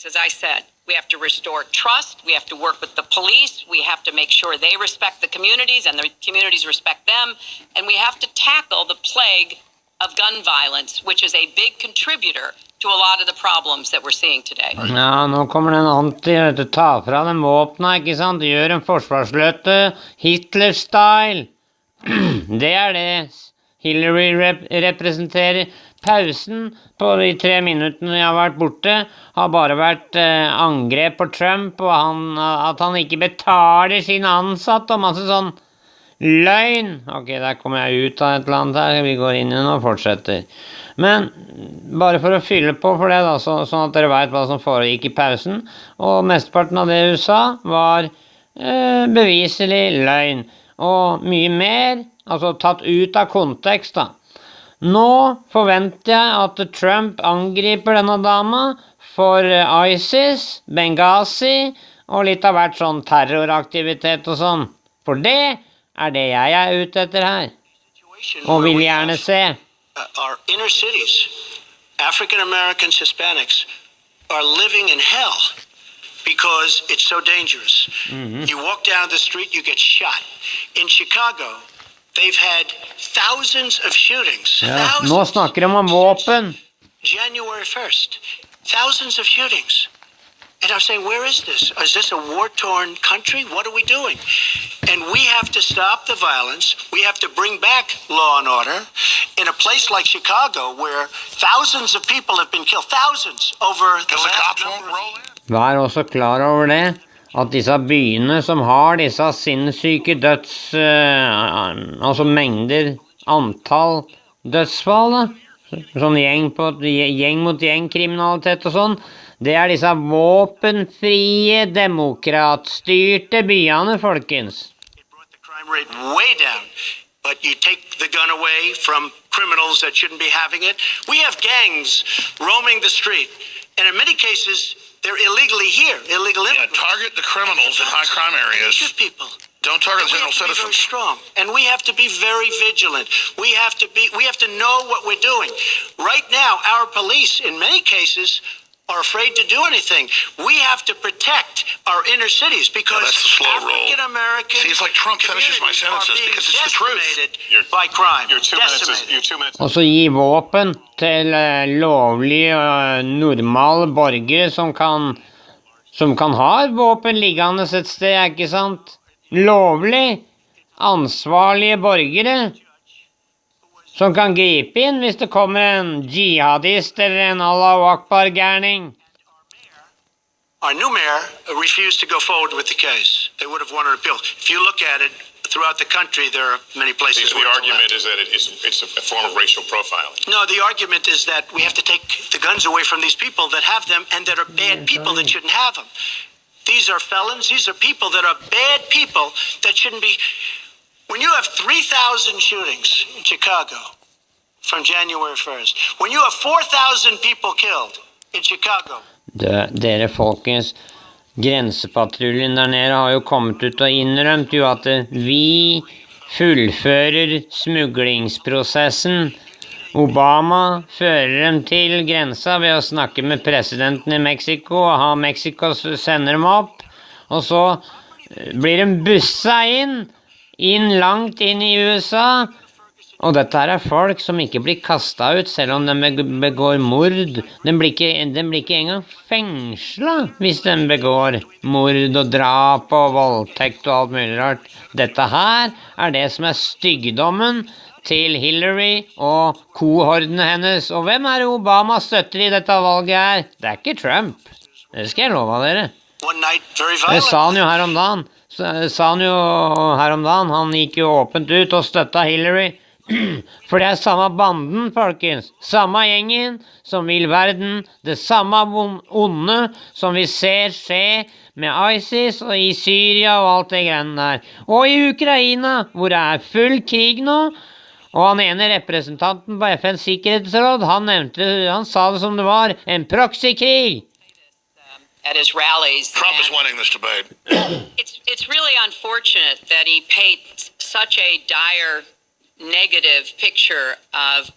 As I said, we have to restore trust, we have to work with the police, we have to make sure they respect the communities and the communities respect them, and we have to tackle the plague of gun violence, which is a big contributor to a lot of the problems that we're seeing today. Ja, nå kommer den ta fra den våpna, ikke sant? Gjør en forsvarsløte, Hitler-style. Det det Hillary representerer. Pausen på de 3 minuttene jeg har vært borte, har bare vært angrep på Trump, og at han ikke betaler sine ansatte, og masse sånn løgn. Ok, der kommer jeg ut av et eller annet her, vi går inn i og fortsetter. Men bare for å fylle på for det da, sånn at dere vet hva som foregikk i pausen, og mesteparten av det hun sa var beviselig løgn, og mye mer, altså tatt ut av kontekst da. Nå forventer jeg at Trump angriper denne dama for ISIS, Benghazi og litt av hvert sånn terroraktivitet og sånn. For det det jeg er ute etter her, og vil gjerne se. Our inner cities, African Americans, Hispanics, are living in hell because it's so dangerous. You walk down the street, you get shot. In Chicago, they've had thousands of shootings. Ja, nå snakker de om våpen. January 1st, thousands of shootings. And I'm saying, where is this? Is this a war-torn country? What are we doing? And we have to stop the violence. We have to bring back law and order. In a place like Chicago, where thousands of people have been killed, thousands over the last number of years. Vær også klar over det, at disse byene som har disse sinnssyke altså mengder, antall dødsfall da, sånn gjeng mot gjengkriminalitet og sånn, det disse våpenfrie, demokratstyrte byene, folkens. It brought the crime rate way down, but you take the gun away from criminals that shouldn't be having it. We have gangs roaming the street, and in many cases, they're illegally here, illegal immigrants. Yeah, target the criminals in high crime areas. Shoot people. Don't target general citizens. We have to be very strong, and we have to be very vigilant. We have to know what we're doing. Right now, our police, in many cases, are afraid to do anything. We have to protect our inner cities because that's the slow African American. See, it's like Trump finishes my sentences because it's the truth. By crime. Your 2 minutes. Og så gi våpen til lovlige, normale borgere som kan ha et våpen liggende et sted, ikke sant? Lovlig, ansvarlige borgere som kan gripe inn hvis det kommer en jihadist eller en Allahu Akbar-gærning. Our new mayor refused to go forward with the case. They would have wanted to appeal. If you look at it, throughout the country, there are many places the argument is that it's a form of racial profiling. No, the argument is that we have to take the guns away from these people that have them and that are bad people that shouldn't have them. These are felons. These are people that are bad people that shouldn't be... When you have 3,000 shootings in Chicago from January 1st, when you have 4,000 people killed in Chicago... Dere folkens, grensepatruljen der nede har jo kommet ut og innrømt jo at vi fullfører smuglingsprosessen. Obama fører dem til grensa ved å snakke med presidenten i Mexico og ha Mexico sender dem opp. Og så blir de bussa inn langt inn i USA. Og dette er folk som ikke blir kastet ut selv om de begår mord. De blir ikke engang fengslet hvis de begår mord og drap og voldtekt og alt mulig rart. Dette her er det som er styggdommen til Hillary og kohordene hennes. Og hvem er det Obama støtter i dette valget her? Det er ikke Trump. Det skal jeg love dere. Det sa han jo her om dagen. Han gikk jo åpent ut og støttet Hillary. For det er samme banden, folkens. Samme gjengen som vil verden. Det samme onde som vi ser skje med ISIS og i Syria og alt det greiene der. Og i Ukraina, hvor det er full krig nå. Og han ene representanten på FNs sikkerhetsråd, han sa det som det var, en proxykrig. At his rallies. Trump is winning this debate. It's really unfortunate that he paints such a dire negative picture of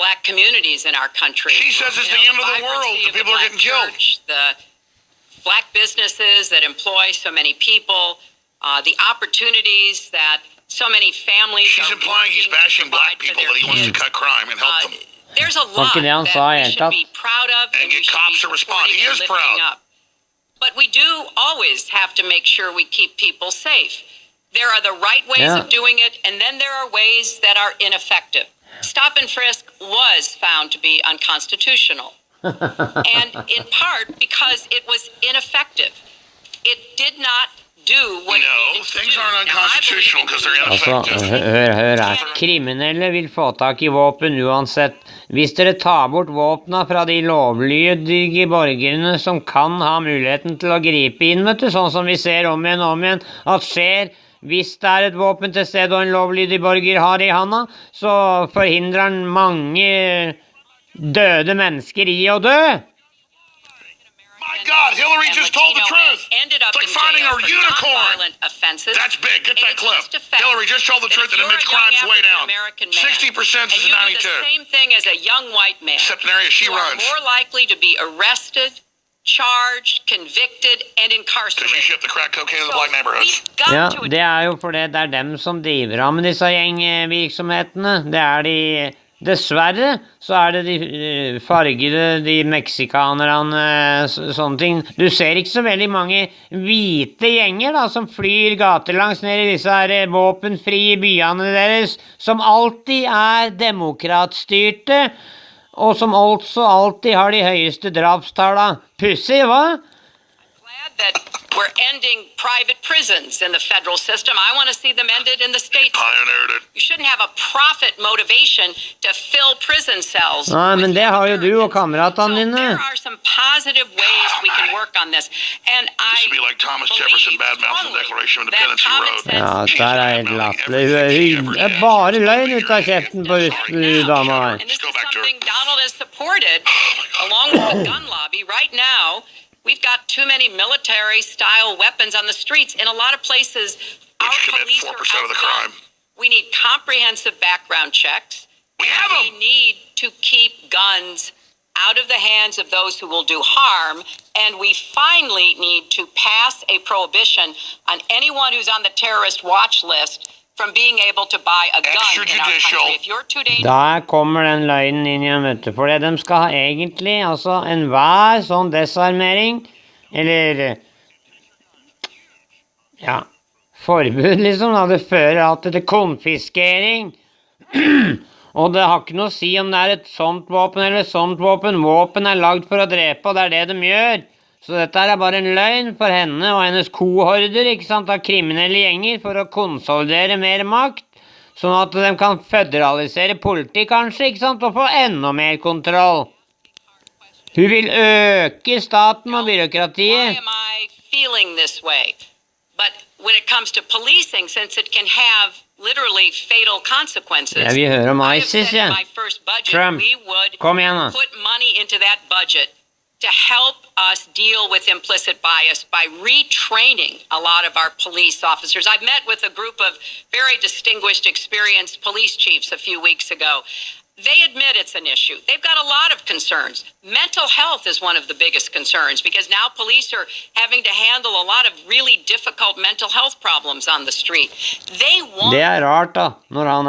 black communities in our country. She says it's the end of the world. The people are getting killed. The black businesses that employ so many people, the opportunities that so many families. She's implying he's bashing black people, that he wants to cut crime and help them. There's a lot that we should be proud of and get cops to respond. He is proud. Up. But we do always have to make sure we keep people safe. There are the right ways of doing it, and then there are ways that are ineffective. Stop and frisk was found to be unconstitutional, and in part because it was ineffective. It did not do what it needed to do. Things aren't unconstitutional because they're ineffective. Hør her. Kriminelle vil få tak i våpen uansett. Hvis dere tar bort våpna fra de lovlydige borgerne som kan ha muligheten til å gripe inn, vet du, sånn som vi ser om igjen, at skjer. Hvis det er et våpen til sted og en lovlydig borger har i handa, så forhindrer han mange døde mennesker i å dø. My God, Hillary just told the truth. It's like finding a unicorn. That's big. Get that clip. Hillary just told the truth and admits crime's way down. 60% is 92. And you do the same thing as a young white man. Except an area she runs. You are more likely to be arrested, charged, convicted, and incarcerated. Because you ship the crack cocaine in the black neighborhoods. Ja, det er jo fordi det er dem som driver av med disse gjengvirksomhetene. Det er de... Dessverre så er det de fargede, de meksikanerne, sånne ting. Du ser ikke så veldig mange hvite gjenger da, som flyr gatelangs ned i disse her våpenfrie byene deres, som alltid er demokratstyrte, og som altså alltid har de høyeste drapstallene. Pussig, hva? That we're ending private prisons in the federal system. I want to see them ended in the state Pioneered it. You shouldn't have a profit motivation to fill prison cells. Nei, men det har jo du og kameratene dine. So there are some positive ways we can work on this. And this would be like Thomas Jefferson bad-mouthing the Declaration of Independence he wrote. Ja, det er helt latterlig. Det er bare løgn ut av kjeften på dama her. And this is something Donald has supported along with the gun lobby right now. We've got too many military-style weapons on the streets. In a lot of places, our police are outgunned. Of the crime. We need comprehensive background checks. We have them. We need to keep guns out of the hands of those who will do harm. And we finally need to pass a prohibition on anyone who's on the terrorist watch list from being able to buy a gun in our country. If you're too dangerous... Der kommer den løgnen inn igjen, vet du. For de skal ha egentlig, altså, enhver sånn desarmering, eller, ja, forbud liksom, da det fører alltid til konfiskering. Og det har ikke noe å si om det er et sånt våpen eller et sånt våpen. Våpen er lagd for å drepe, og det er det de gjør. Så dette er bare en løgn for henne og hennes kohorder, ikke sant, av kriminelle gjenger for å konsolidere mer makt, sånn at de kan føderalisere politi kanskje, ikke sant, og få enda mer kontroll. Hun vil øke staten og byråkratiet. Why am I feeling this way? But when it comes to policing, since it can have literally fatal consequences, Ja, vi hører om ISIS, ja. Trump, kom igjen da. Put money into that budget to help us deal with implicit bias by retraining a lot of our police officers. I met with a group of very distinguished, experienced police chiefs a few weeks ago. They admit it's an issue. They've got a lot of concerns. Mental health is one of the biggest concerns because now police are having to handle a lot of really difficult mental health problems on the street. They want... Det er rart da, når han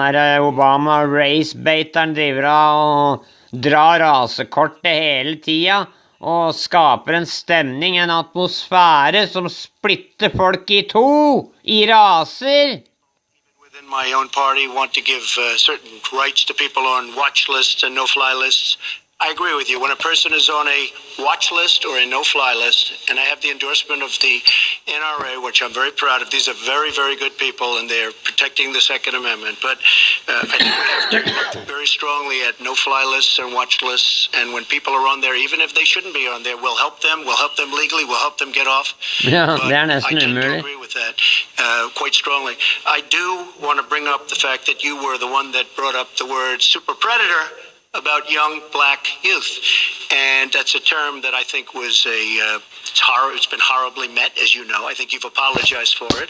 Obama racebaiteren driver av og drar rasekortet hele tida, og skaper en stemning, en atmosfære som splitter folk i to, i raser. Within my own party, want to give certain rights to people on watch lists and no-fly lists. I agree with you. When a person is on a watch list or a no-fly list, and I have the endorsement of the NRA, which I'm very proud of, these are very, very good people, and they're protecting the Second Amendment. But I think we have to look very strongly at no-fly lists and watch lists, and when people are on there, even if they shouldn't be on there, we'll help them legally, we'll help them get off. Ja, but det er nesten I tend to umulig. agree with that quite strongly. I do want to bring up the fact that you were the one that brought up the word super predator about young black youth, and that's a term that I think was it's been horribly met, as you know. I think you've apologized for it,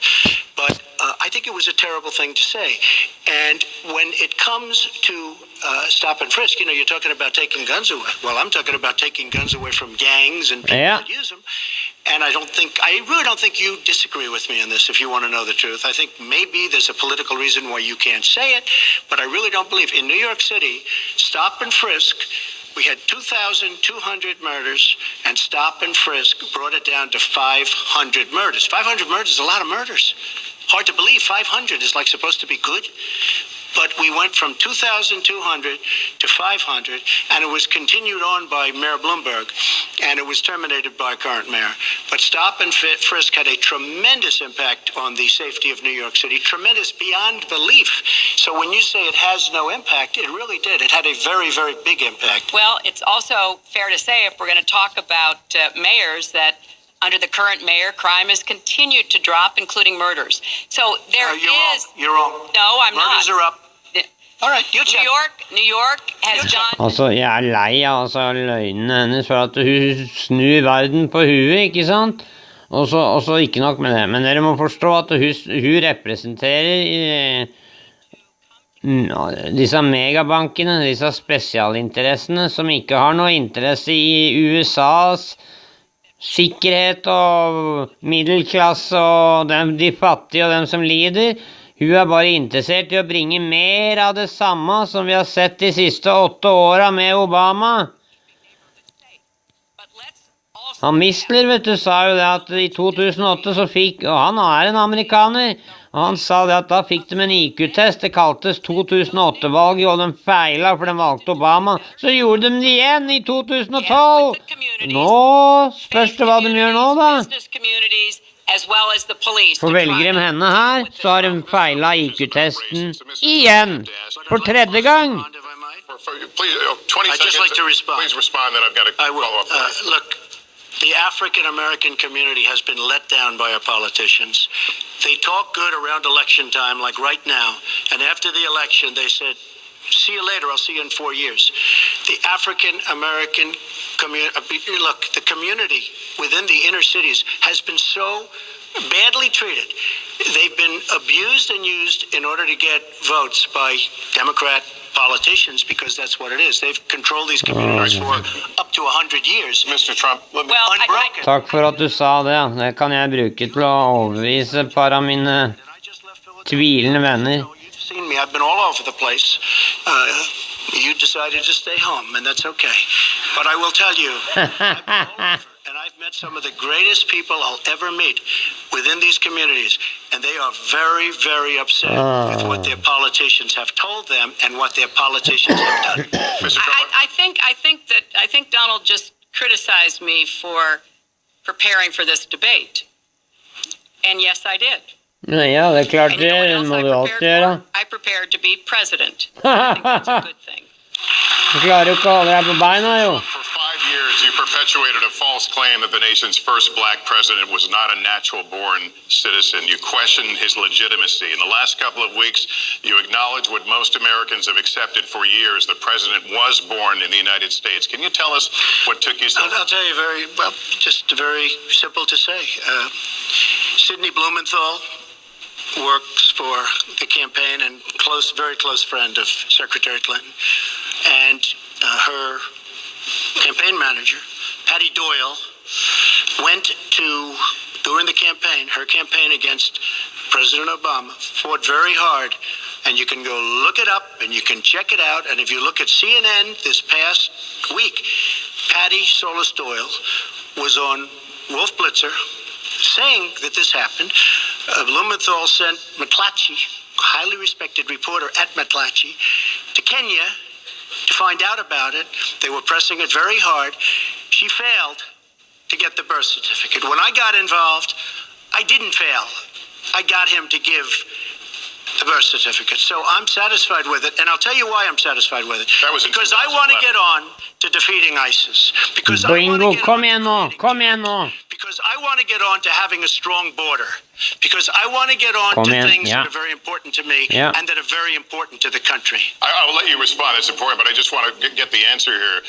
but I think it was a terrible thing to say. And when it comes to stop and frisk. You know, you're talking about taking guns away. Well, I'm talking about taking guns away from gangs and people that use them. And I really don't think you disagree with me on this, if you want to know the truth. I think maybe there's a political reason why you can't say it, but I really don't believe. In New York City, stop and frisk, we had 2,200 murders, and stop and frisk brought it down to 500 murders. 500 murders is a lot of murders. Hard to believe 500 is like supposed to be good. But we went from 2,200 to 500, and it was continued on by Mayor Bloomberg, and it was terminated by current mayor. But stop and frisk had a tremendous impact on the safety of New York City, tremendous beyond belief. So when you say it has no impact, it really did. It had a very, very big impact. Well, it's also fair to say, if we're going to talk about mayors, that under the current mayor, crime has continued to drop, including murders. So there is... You're wrong. No, I'm not. Murders are up. All right, New York has done... Altså, jeg er lei av løgnene hennes for at hun snur verden på huet, ikke sant? Og så ikke nok med det, men dere må forstå at hun representerer disse megabankene, disse spesialinteressene som ikke har noe interesse i USAs sikkerhet og middelklasse og de fattige og dem som lider. Hun er bare interessert i å bringe mer av det samme som vi har sett de siste 8 årene med Obama. Han Mistler, vet du, sa jo det at i 2008 så fikk, og han er en amerikaner, og han sa det at da fikk de en IQ-test, det kaltes 2008-valget, og de feilet for de valgte Obama. Så gjorde de det igjen i 2012. Nå spørs det hva de gjør nå da. For velger de henne her, så har de feilet IQ-testen igjen, for 3. gang. I'd just like to respond. Please respond, then I've got to follow up. Look, the African-American community has been let down by our politicians. They talk good around election time, like right now, and after the election, they said, see you later, I'll see you in 4 years. The African-American community, look, the community within the inner cities has been so badly treated. They've been abused and used in order to get votes by Democrat politicians, because that's what it is. They've controlled these communities for up to 100 years. Mr. Trump, let me... Unbroken. Takk for at du sa det. Det kan jeg bruke til å overbevise et par av mine tvilende venner. Seen me. I've been all over the place. You decided to stay home, and that's okay. But I will tell you, I've been all over, and I've met some of the greatest people I'll ever meet within these communities, and they are very, very upset with what their politicians have told them and what their politicians have done. I think Donald just criticized me for preparing for this debate, and yes, I did. Ja, det klart det, må du alltid gjøre. I prepared to be president. I think that's a good thing. Du klarer jo ikke å holde deg på beina, jo. For 5 years, you perpetuated a false claim that the nation's first black president was not a natural-born citizen. You questioned his legitimacy. In the last couple of weeks, you acknowledged what most Americans have accepted for years. The president was born in the United States. Can you tell us what took you so long? I'll tell you just very simple to say. Sidney Blumenthal works for the campaign and very close friend of Secretary Clinton. And her campaign manager, Patty Doyle, went to, during the campaign, her campaign against President Obama, fought very hard. And you can go look it up and you can check it out. And if you look at CNN this past week, Patty Solis Doyle was on Wolf Blitzer saying that this happened. Blumenthal sent McClatchy, highly respected reporter at McClatchy, to Kenya to find out about it. They were pressing it very hard. She failed to get the birth certificate. When I got involved, I didn't fail. I got him to give the birth certificate. So I'm satisfied with it, and I'll tell you why I'm satisfied with it. That was because I want to get on to defeating ISIS. Because Bingo, kom igjen nå. Because I want to get on to having a strong border. Because I want to get on to things that are very important to me and that are very important to the country. I will let you respond. It's important, but I just want to get the answer here.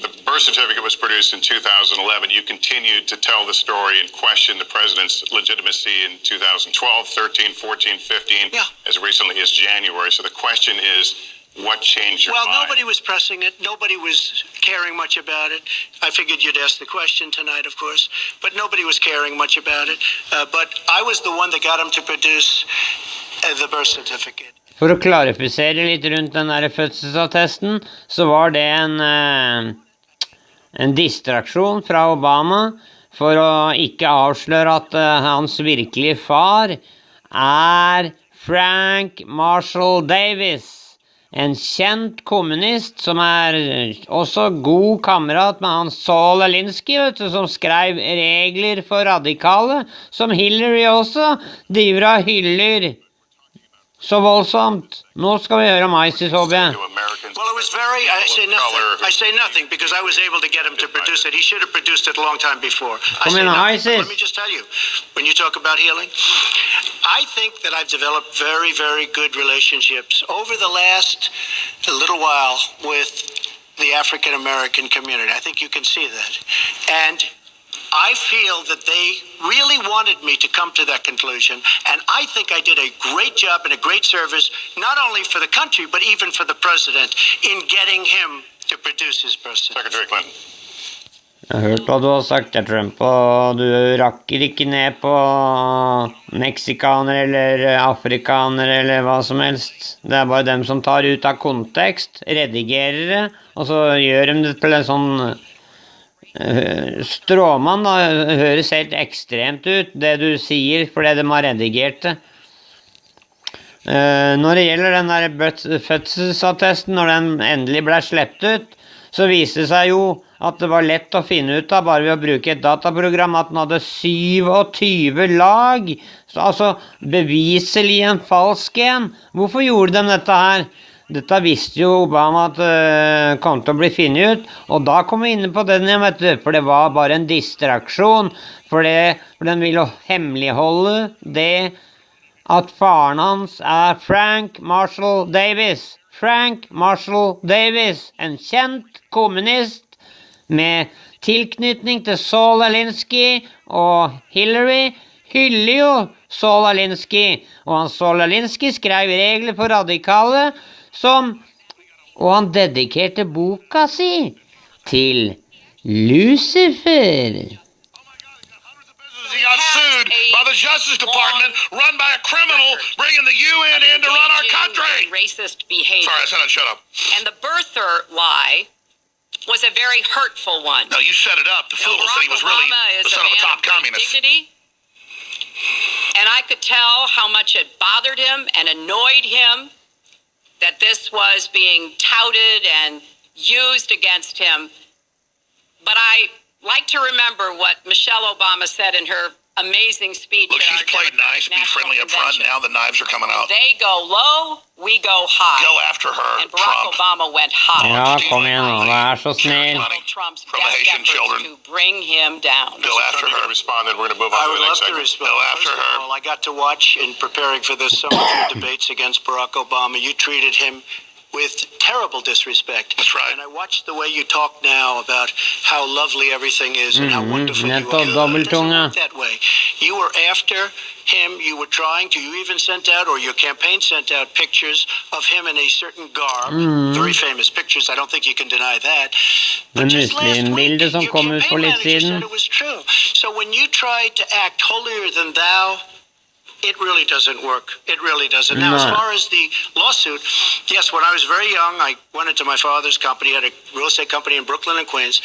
The birth certificate was produced in 2011. You continued to tell the story and question the president's legitimacy in 2012, 13, 14, 15, as recently as January. So the question is, What changed your Well, mind? nobody was pressing it. Nobody was caring much about it. I figured you'd ask the question tonight, of course, but nobody was caring much about it. But I was the one that got him to produce the birth certificate. For å klarifisere litt rundt den der fødselsattesten, så var det en distraksjon fra Obama for å ikke avsløre at hans virkelige far er Frank Marshall Davis. En kjent kommunist som er også god kamerat med han Saul Alinsky, vet du, som skrev regler for radikale, som Hillary også driver og hyller så voldsomt. Nå skal vi høre om ISIS, håper jeg. Well, it was very, I say nothing because I was able to get him to produce it. He should have produced it a long time before. Come in, ISIS. Let me just tell you, when you talk about healing, I think that I've developed very, very good relationships over the last little while with the African American community. I think you can see that. And I feel that they really wanted me to come to that conclusion, and I think I did a great job and a great service, not only for the country, but even for the president, in getting him to produce his birth certificate. Secretary Clinton. Jeg har hørt hva du har sagt, Trump, og du rakker ikke ned på meksikanere eller afrikanere eller hva som helst. Det er bare dem som tar ut av kontekst, redigerer det, og så gjør de det til en sånn stråmann. Da høres helt ekstremt ut, det du sier, fordi de har redigert det. Når det gjelder den der fødselsattesten, når den endelig ble slept ut, så viste det seg jo at det var lett å finne ut av, bare ved å bruke et dataprogram, at den hadde 27 lag, så altså beviselig en falsk en. Hvorfor gjorde de dette her? Dette visste jo Obama at det kom til å bli finnet ut, og da kom vi inne på den igjen, vet du, for det var bare en distraksjon, for den ville hemmeligholde det at faren hans er Frank Marshall Davis. Frank Marshall Davis, en kjent kommunist med tilknytning til Saul Alinsky, og Hillary hyller jo Saul Alinsky, og han Saul Alinsky skrev regler for radikale, og han dedikerte boka si til Lucifer. He got sued by the Justice Department, run by a criminal, bringing the UN in to run our country. Racist behavior. Sorry, I said I'd shut up. And the birther lie was a very hurtful one. No, you set it up. The fool said he was really the son of a top communist. Dignity, and I could tell how much it bothered him and annoyed him that this was being touted and used against him. But I like to remember what Michelle Obama said in her amazing speech. Look, she's played nice, be friendly up front. Now the knives are coming out. They go low, we go high. Go after her, and Barack Trump. Obama went high. Ja, kom igjen nå, vær så snill. Trump's From the Haitian children. to bring him down. Go after her. Responded. We're going to move on I to would the love next to segment. respond. Go after First her. of all, I got to watch in preparing for this some of your debates against Barack Obama. You treated him with terrible disrespect. That's right. And I watched the way you talk now about how lovely everything is and how wonderful you are. nettopp It doesn't dobbelttunga. work that way. You were after him. You were trying to. You even sent out, or your campaign sent out, pictures of him in a certain garb. Very famous pictures. I don't think you can deny that. But just last week, muslimbildet som your kom ut for campaign litt manager siden. said it was true. So when you tried to act holier than thou, it really doesn't work. It really doesn't. Now, as No. far as the lawsuit, yes, when I was very young, I went into my father's company, had a real estate company in Brooklyn and Queens,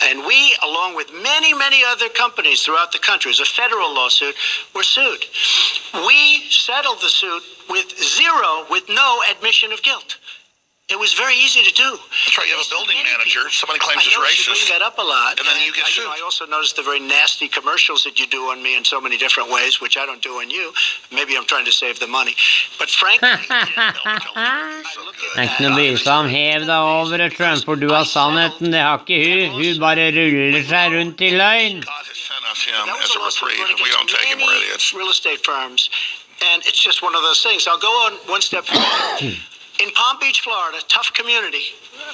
and we, along with many, many other companies throughout the country, it was a federal lawsuit, were sued. We settled the suit with no admission of guilt. It was very easy to do. That's right. You have a building manager. Somebody claims he's I noticed you racist. bring that up a lot. And then you get sued. I also noticed the very nasty commercials that you do on me in so many different ways, which I don't do on you. Maybe I'm trying to save the money. But frankly, Det er ikke noe å bry seg om. Hev deg over det, Trump, for du har sannheten. Det har ikke hun. Hun bare ruller seg rundt i løgn. God has sent us him that as was a a lawsuit reprieve, running and we don't against take him, we're many idiots. real estate firms, and it's just one of those things. I'll go on one step further. In Palm Beach, Florida, tough community,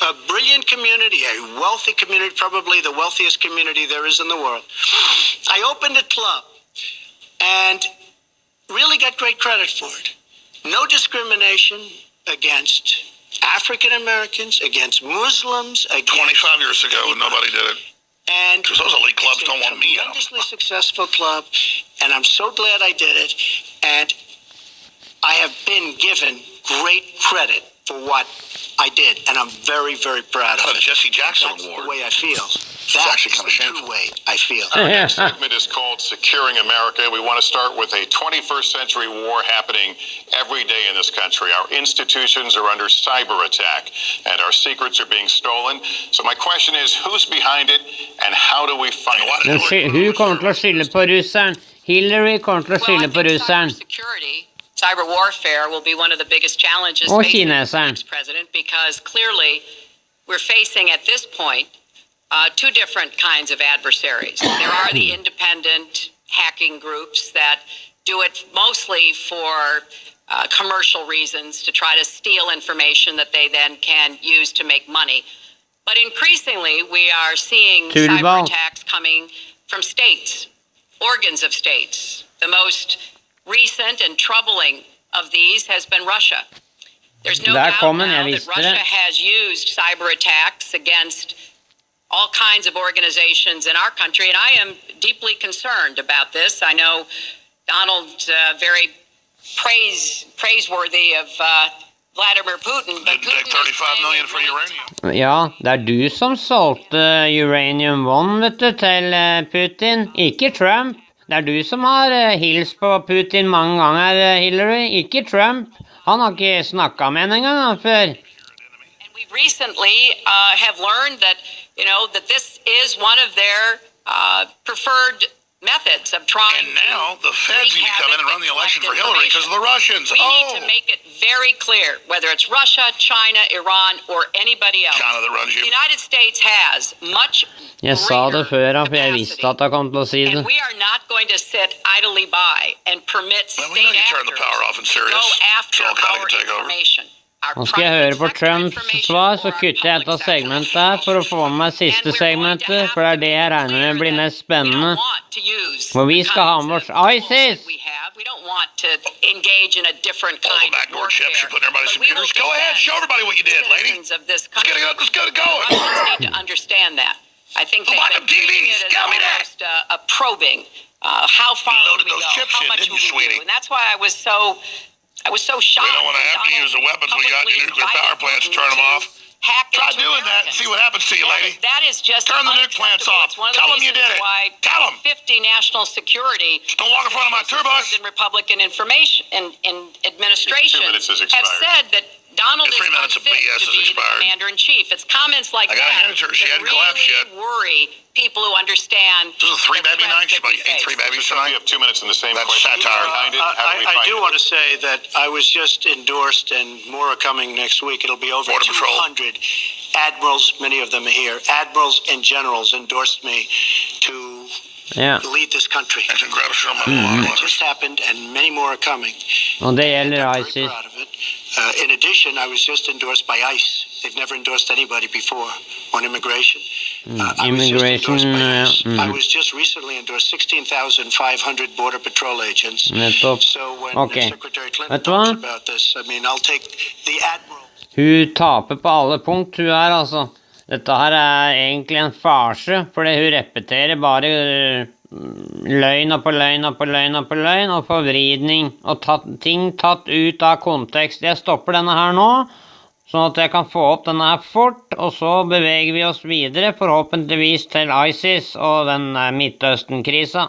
a brilliant community, a wealthy community, probably the wealthiest community there is in the world. I opened a club and really got great credit for it. No discrimination against African Americans, against Muslims, against 25 years ago, nobody did it. And because those elite clubs don't want me out. Tremendously successful club, and I'm so glad I did it. And I have been given great credit for what I did, and I'm very, very proud of it. Jesse Jackson That's Award. the way I feel. That's actually kind of shameful. the way I feel. Our next segment is called Securing America. We want to start with a 21st century war happening every day in this country. Our institutions are under cyber attack, and our secrets are being stolen. So my question is, who's behind it, and how do we find it? Hun kommer til å skylde på russeren. Hillary kommer til å skylde på russeren. Cyber warfare will be one of the biggest challenges Og facing the kineseren. next president, because clearly we're facing at this point two different kinds of adversaries. There are the independent hacking groups that do it mostly for commercial reasons, to try to steal information that they then can use to make money. But increasingly, we are seeing cyber attacks coming from states, organs of states. The most recent and troubling of these has been Russia. There's no doubt now that Russia has used cyber attacks against all kinds of organizations in our country, and I am deeply concerned about this. I know Donald's very praiseworthy of Vladimir Putin, but Putin 35 million for uranium. Ja, det du som solgte Uranium One, vet du, til Putin, ikke Trump. Det du som har hilst på Putin mange ganger, Hillary, ikke Trump. Han har ikke snakket med henne engang før. And we recently have learned that, that this is one of their preferred methods of trying. And now the feds need to come in and run the election for Hillary because of the Russians. We need to make it very clear, whether it's Russia, China, Iran, or anybody else. China that runs you. The United States has much Jeg sa det før, for jeg visste at jeg kom til å si det. And we are not going to sit idly by and permit state actors to go after our information. Nå skal jeg høre på Trumps svar, så kutter jeg et av segmentet her for å få med meg siste segmentet, for det er det jeg regner med blir mest spennende. For vi skal ha med oss ISIS! We don't want to engage in a different kind of warfare. But we will go ahead, show everybody what you did, lady. Let's get it going. Russians need to understand that. I think they've been treating it as almost a probing. How far will we go? How much will we do? And that's why I was so shocked. We don't want to have to use the weapons we got in your nuclear power plants to turn them off. Try doing that and see what happens to you, lady. That is just turn the nuke plants off. Tell them you did it. Tell them. 50 national security. Just don't walk in front of my tour bus. And Republican information and administration have said that Donald is unfit to be the commander-in-chief. It's comments like that that really worry people who understand. This is a three-baby night. She ate three babies tonight. You have 2 minutes in the same That's question. satire. I do want to say that I was just endorsed, and more are coming next week. It'll be over 200 admirals, many of them are here. Admirals and generals endorsed me to lead this country. That's incredible. It just happened, and many more are coming. Og det gjelder ISIS. In addition, I was just endorsed by ICE. They've never endorsed anybody before on immigration. Immigration, I was just recently endorsed 16,500 Border Patrol agents. So when Secretary Clinton talks about this, I mean, I'll take the admiral. Hun taper på alle punkt, hun her, altså. Dette her er egentlig en farse, fordi hun repeterer bare løgn og på løgn og på løgn og på løgn, og forvridning, og ting tatt ut av kontekst. Jeg stopper denne her nå, sånn at jeg kan få opp denne her fort, og så beveger vi oss videre, forhåpentligvis til ISIS og den Midtøsten-krisa.